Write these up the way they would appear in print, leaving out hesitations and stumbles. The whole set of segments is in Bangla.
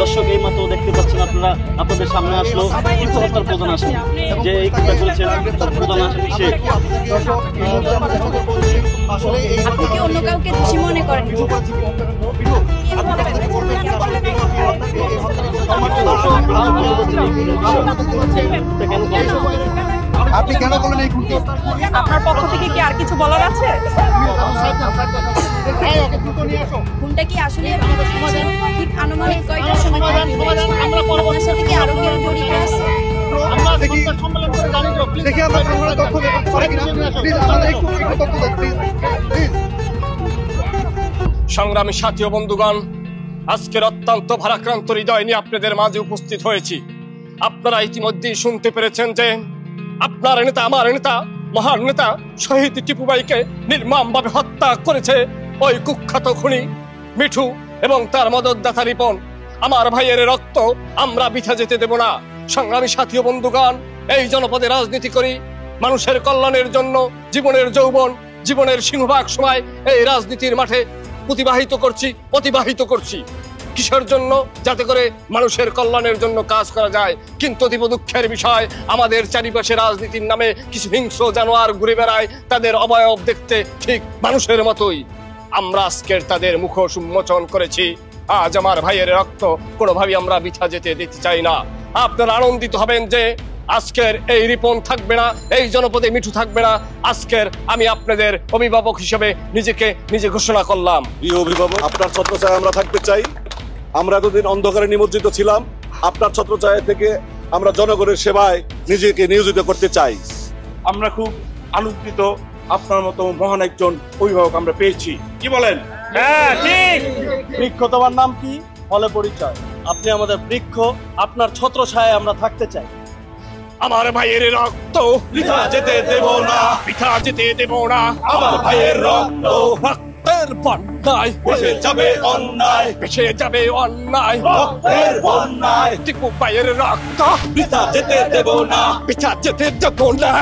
দর্শক এই মাত্র দেখতে পাচ্ছেন আপনারা, আপনাদের সামনে আসলো টিপু হত্যার প্রধান আসামি, যে এই খুনটা করেছেন তার প্রধান আসামি সে। আপনি কি অন্য কাউকে দোষী মনে করেন? আপনি কেন বলেন এই খুনকে? আপনার পক্ষ থেকে কি আর কিছু বলার আছে? খুনটা কি আসলে ঠিক আনুমানিক কয়টার সময় আপনার সাথে কি আরো কেউ জড়িত আছে? সংগ্রামী সাথী ও বন্ধুগণ, আজকের অত্যন্ত ভারাক্রান্ত হৃদয় নিয়ে আপনাদের মাঝে উপস্থিত হয়েছি। আপনারা ইতিমধ্যেই শুনতে পেরেছেন যে আপনার নেতা, আমার নেতা, মহান নেতা শহীদ টিপু ভাইকে নির্মমভাবে হত্যা করেছে ওই কুখ্যাত খুনি মিঠু এবং তার মদতদাতা রিপন। আমার ভাইয়ের রক্ত আমরা বৃথা যেতে দেব না। সংগ্রামী সাথী ও বন্ধুগণ, এই জনপদে রাজনীতি করি মানুষের কল্যাণের জন্য। জীবনের যৌবন, জীবনের সিংহভাগ সময় এই রাজনীতির মাঠে অতিবাহিত করছি। কিসের জন্য? যাতে করে মানুষের কল্যাণের জন্য কাজ করা যায়। কিন্তু অতীব দুঃখের বিষয়, আমাদের চারিপাশে রাজনীতির নামে কিছু হিংস্র জানোয়ার ঘুরে বেড়ায়, তাদের অবয়ব দেখতে ঠিক মানুষের মতোই। আমরা আজকের তাদের মুখোশ উন্মোচন করেছি। আজ আমার ভাইয়ের রক্ত কোনোভাবেই আমরা বৃথা যেতে দিতে চাই না। আপনারা আনন্দিত হবেন যে আজকের এই রিপন থাকবে না, এই জনপদে মিঠু থাকবে না। আজকের আমি আপনাদের অভিভাবক হিসেবে নিজে ঘোষণা করলাম। প্রিয় অভিভাবক, আপনার ছত্রছায়ায় আমরা থাকতে চাই। আমরা এতদিন অন্ধকারে নিমজ্জিত ছিলাম, আপনার ছত্রছায়া থেকে আমরা জনগণের সেবায় নিজেকে নিয়োজিত করতে চাই। আমরা খুব আনন্দিত, আপনার মতো মহান একজন অভিভাবক আমরা পেয়েছি। কি বলেন? হ্যাঁ ঠিক। বৃক্ষ তোমার নাম কি? ফলে পরিচয়। আপনি আমাদের বৃক্ষ, আপনার ছত্রছায়ায় আমরা থাকতে চাই। আমার ভাইয়ের রক্ত বৃথা যেতে দেব না, বৃথা যেতে দেব না। আমার ভাইয়ের রক্ত রক্তের বন্যায় ভেসে যাবে অন্যায়, ভেসে যাবে অন্যায়। রক্তের বন্যায় টিপু ভাইয়ের রক্ত বৃথা যেতে দেব না, বৃথা যেতে দেব না।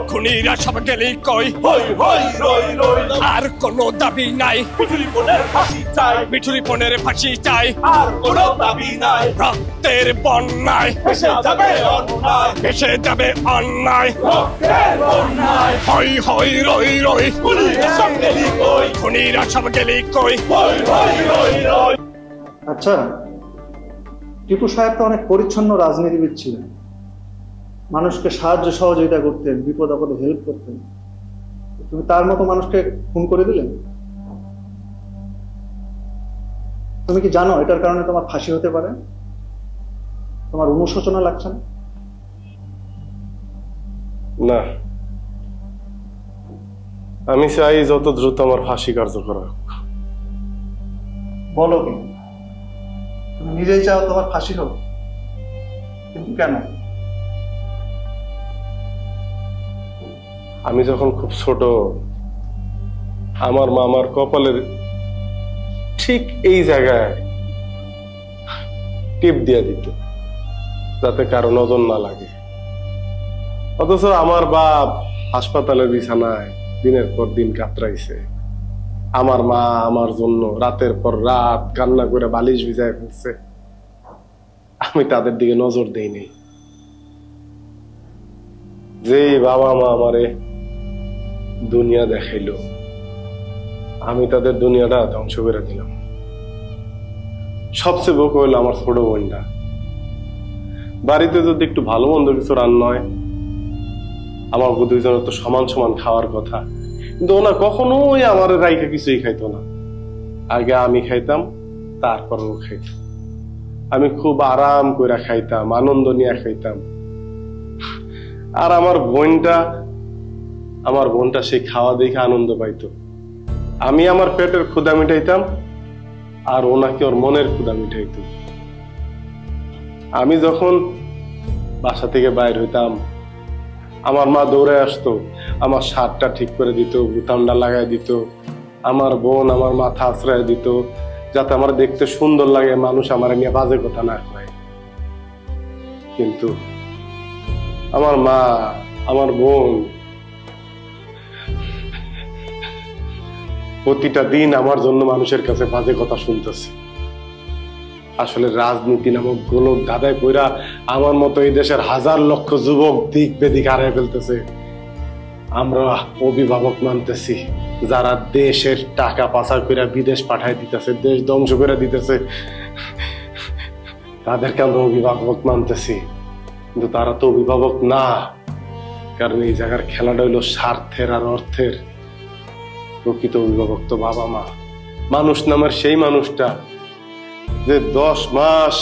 খুনিরা সব গেলেই কই হই হই রই রই, আর কোনো দাবি নাই। মিঠুরিপনের ফাঁসি চাই, মিঠুরিপনের ফাঁসি চাই, আর কোনো দাবি নাই। রক্তের বন্যায় ভেসে যাবে অন্যায়, ভেসে যাবে অন্যায়। রক্তের বন্যায় হই হই রই রই, খুনিরা সব গেলি কই, খুনিরা সব গেলেই কই হই হই রই রই। আচ্ছা, টিপু সাহেব তো অনেক পরিচ্ছন্ন রাজনীতিবিদ ছিলেন, মানুষকে সাহায্য সহযোগিতা করতেন, বিপদ আপদে হেল্প করতেন। তুমি তার মতো মানুষকে খুন করে দিলেন? তুমি কি জানো এটার কারণে তোমার ফাঁসি হতে পারে? তোমার অনুশোচনা লাগছে না? না, আমি চাই যত দ্রুত আমার ফাঁসি কার্যকর হোক। বলো কি তুমি নিজেই চাও তোমার ফাঁসি হোক, কিন্তু কেন? আমি যখন খুব ছোট, আমার মা আমার কপালের ঠিক এই জায়গায় টিপ দিয়ে দিত, যাতে কারো নজর না লাগে। অথচ আমার বাপ হাসপাতালের বিছানায় দিনের পর দিন কাতরাইছে। আমার মা আমার জন্য রাতের পর রাত কান্না করে বালিশ ভিজায় ফেলছে। আমি তাদের দিকে নজর দেইনি। যে বাবা মা আমারে দুনিয়া দেখাইলো, আমি তাদের দুনিয়াটা ধ্বংস করে দিলাম। সবচেয়ে বোকা হইলো আমার ছোট বোনটা। বাড়িতে যদি একটু ভালো মন্দ কিছু রান্না হয়, আমার দুইজনের তো সমান সমান খাওয়ার কথা, কিন্তু ওনা কখনোই আমার রাইখা কিছুই খাইতো না। আগে আমি খাইতাম, তারপর ও খাইতাম। আমি খুব আরাম করে খাইতাম, আনন্দ নিয়ে খাইতাম। আর আমার বোনটা সেই খাওয়া দেখে আনন্দ পাইতো। আমি আমার পেটের ক্ষুধা মিটাইতাম, আর ও নাকি ওর মনের ক্ষুধা মিটাইতো। আমি যখন বাসা থেকে বাইর হইতাম, আমার মা দৌড়ে আসতো, আমার শার্টটা ঠিক করে দিত, বুতামটা লাগাই দিত। আমার বোন আমার মাথা আশ্রয় দিত, যাতে আমার দেখতে সুন্দর লাগে, মানুষ আমার নিয়ে বাজে কথা না কয়। কিন্তু আমার মা, আমার বোন প্রতিটা দিন আমার জন্য মানুষের কাছে বাজে কথা শুনতেছে। আসলে রাজনীতি নামক গোলক ধাঁধায় পইরা আমার মতো এই দেশের হাজার লক্ষ যুবক দিক বেদিক হারিয়ে ফেলতেছে। আমরা অভিভাবক মানতেছি যারা দেশের টাকা পাচার করে বিদেশ পাঠায় দিতেছে, দেশ ধ্বংস করে দিতেছে, তাদেরকে আমরা অভিভাবক মানতেছি। কিন্তু তারা তো অভিভাবক না, কারণ এই জায়গার খেলাটা হইলো স্বার্থের আর অর্থের। প্রকৃত অভিভাবক তো বাবা মা, মানুষ নামের সেই মানুষটা যে 10 মাস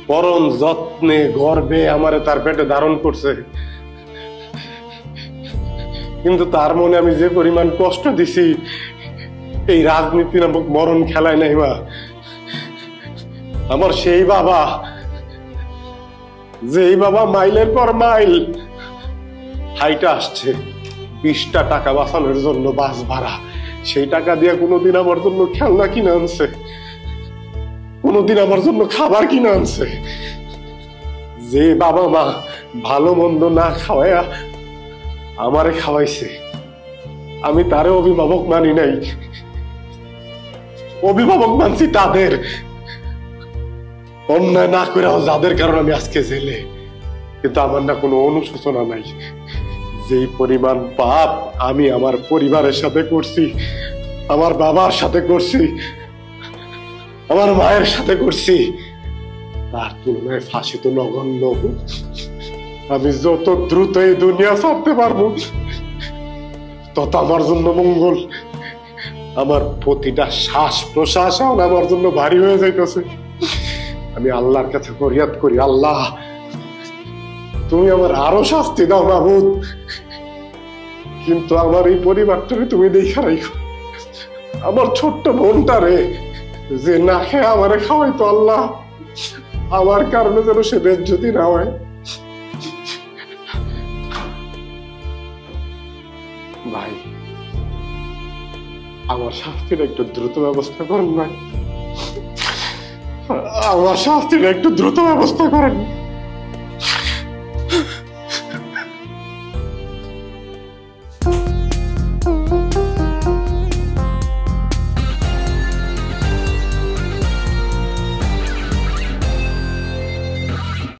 পরম যত্নে গর্বে আমারে তার পেটে ধারণ করছে, কিন্তু তার মনে আমি যে পরিমাণ কষ্ট দিছি এই রাজনীতি নামক মরণ খেলায় নাই মা। আমার সেই বাবা, যেই বাবা মাইলের পর মাইল হাইটা আসছে 20টা টাকা বাঁচানোর জন্য বাস ভাড়া, সেই টাকা দিয়ে কোনোদিন আমার জন্য খেলনা কিনে আনছে, কোনোদিন আমার জন্য খাবার কিনে আনছে। যে বাবা মা ভালো মন্দ না খাওয়াইয়া আমারে খাওয়াইছে, আমি তারে অভিভাবক মানি নাই, অভিভাবক মানছি তাদের। অন্যায় না করেও যাদের কারণে আমি আজকে জেলে, কিন্তু আমার না কোনো অনুশোচনা নাই। যেই পরিমাণ পাপ আমি আমার পরিবারের সাথে করছি, আমার বাবার সাথে করছি, আমার মায়ের সাথে করছি, তার তুলনায় ফাঁসি তো নগণ্য। আমি যত দ্রুত এই দুনিয়া ছাড়তে পারবো তত আমার জন্য মঙ্গল। আমার প্রতিটা শ্বাস প্রশ্বাস আমার জন্য ভারী হয়ে যাইতেছে। আমি আল্লাহর কাছে ফরিয়াদ করি, আল্লাহ তুমি আমার আরো শাস্তি দাও মাবুদ, কিন্তু আমার এই পরিবারটারে তুমি দেখা রাখো। আমার ছোট্ট বোনটারে যে না খেয়ে আমারে খাওয়াইতো, আল্লাহ আমার কারণে যেন সে বেজ্জতি না হয়। ভাই আমার শাস্তির একটু দ্রুত ব্যবস্থা করেন ভাই, আমার শাস্তির একটু দ্রুত ব্যবস্থা করেন।